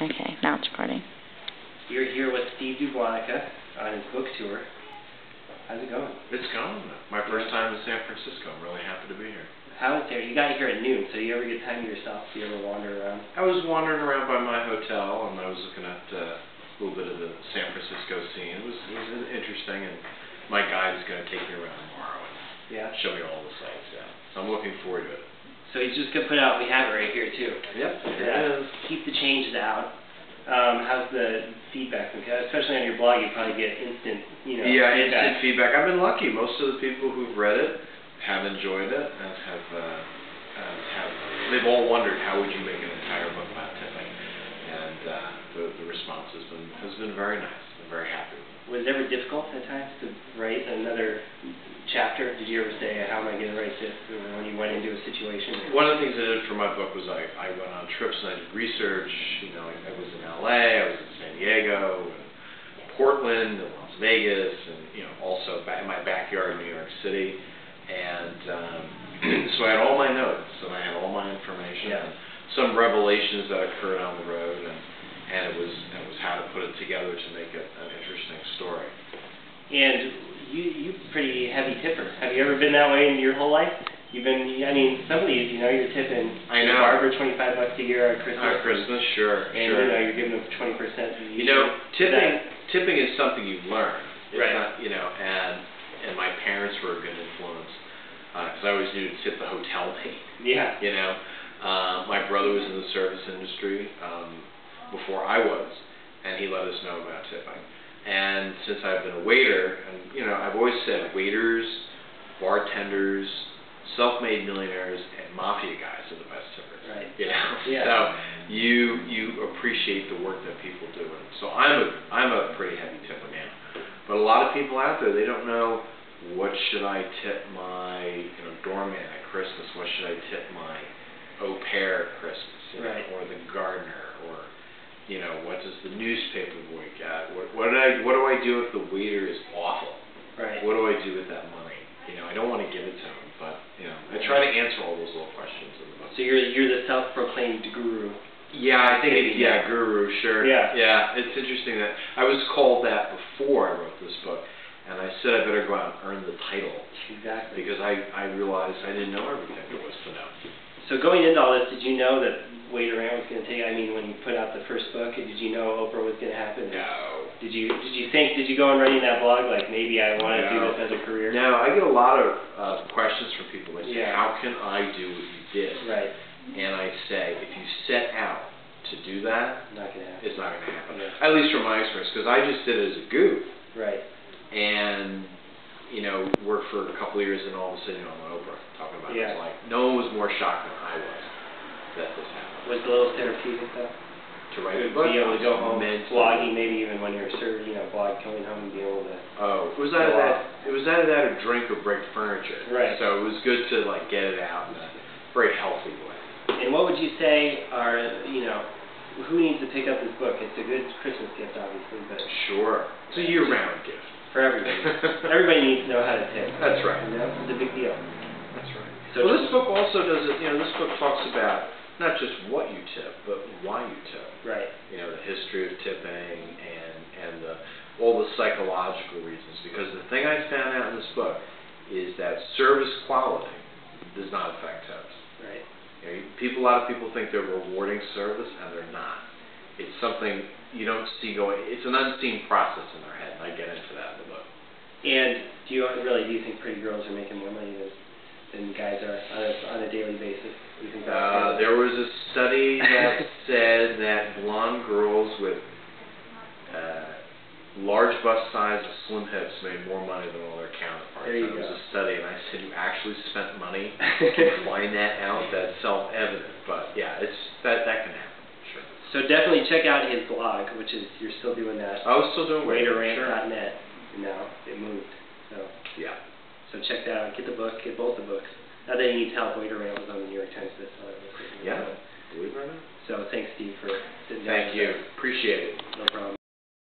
Okay, now it's recording. You're here with Steve Dublanica on his book tour. How's it going? It's going. My first time in San Francisco. I'm really happy to be here. How is there? You got here at noon, so you ever get time to yourself? Do you ever wander around? I was wandering around by my hotel, and I was looking at a little bit of the San Francisco scene. It was interesting, and my guide is going to take me around tomorrow and show me all the sights. Yeah, so I'm looking forward to it. So he's just going to put out, we have it right here too. Yep, it is. Keep the changes out. How's the feedback? Especially on your blog, you probably get instant, feedback. Instant feedback. I've been lucky. Most of the people who've read it have enjoyed it and they've all wondered how would you make an entire book about tipping, and the response has been very nice. I'm very happy with it. Was it ever difficult at times to write another chapter? Did you ever say, how am I going to write this, when you went into a situation? One of the things I did for my book was I went on trips and I did research. I was in LA, I was in San Diego, and Portland, and Las Vegas, and also in my backyard in New York City. And so I had all my notes and I had all my information and some revelations that occurred on the road, and it was how to put it together to make it an interesting story. And you pretty heavy tipper. Have you ever been that way in your whole life? You've been, some of these, you're tipping. I know. Barber $25 a year at Christmas. Christmas, sure. And you're giving them 20%. Tipping is something you learn. It's right. not, and my parents were a good influence because I always knew to tip the hotel mate. Yeah. My brother was in the service industry before I was, and he let us know about tipping. And since I've been a waiter, and I've always said waiters, bartenders, self-made millionaires, and mafia guys are the best tippers. Right. Yeah. So you appreciate the work that people do, and so I'm a pretty heavy tipper now. But a lot of people out there, they don't know, what should I tip my doorman at Christmas? What should I tip my au pair at Christmas? Or the gardener? Or what does the newspaper boy get? What do I do if the waiter is awful? Right. What do I do with that money? I don't want to give it to him, but I try to answer all those little questions in the book. So you're the self-proclaimed guru. Yeah, I think guru, sure. Yeah. It's interesting that I was called that before I wrote this book, and I said I better go out and earn the title. Exactly. Because I realized I didn't know everything there was to know. So going into all this, did you know that Wait Around was going to take? When you put out the first book, did you know Oprah was going to happen? No. Did you go on writing that blog like maybe I want to do this as a career? No, I get a lot of questions from people. They say, how can I do what you did? Right. And I say, if you set out to do that, it's not going to happen. Yeah. At least from my experience, because I just did it as a goof. Right. And worked for a couple of years, and all of a sudden I'm on Oprah talking about his life. No one was more shocked than I was that this happened. Was it a little therapeutic though? To write a book? Be able to go home, blogging, maybe even when you're served, blog coming home and be able to. Oh, it was either that or drink or break furniture. Right. So it was good to get it out in a very healthy way. And what would you say are who needs to pick up this book? It's a good Christmas gift, obviously, but sure, it's a year-round gift for everybody. Everybody needs to know how to tip. That's right. It's a big deal. That's right. So this book also does it. This book talks about not just what you tip, but why you tip. Right. The history of tipping and all the psychological reasons. Because the thing I found out in this book is that service quality does not affect tips. Right. A lot of people think they're rewarding service, and they're not. It's something you don't see going. It's an unseen process in their head, and I get into that in the book. And do you think pretty girls are making more money than guys are on a daily basis? You think there was a study that said that blonde girls with large bust size and slim hips made more money than all their counterparts. There you go. It was a study, and I said, you actually spent money to find that out? That's self-evident, but yeah, that can happen. Sure. So definitely check out his blog, which is, you're still doing that. I was still doing Rant.net. Now it moved. So yeah. So check that out. Get the book. Get both the books. Not that he needs help. Wait Around was on the New York Times bestseller list. Yeah. Believe it or not. So thanks, Steve, for sitting down. Thank you. Appreciate it. No problem.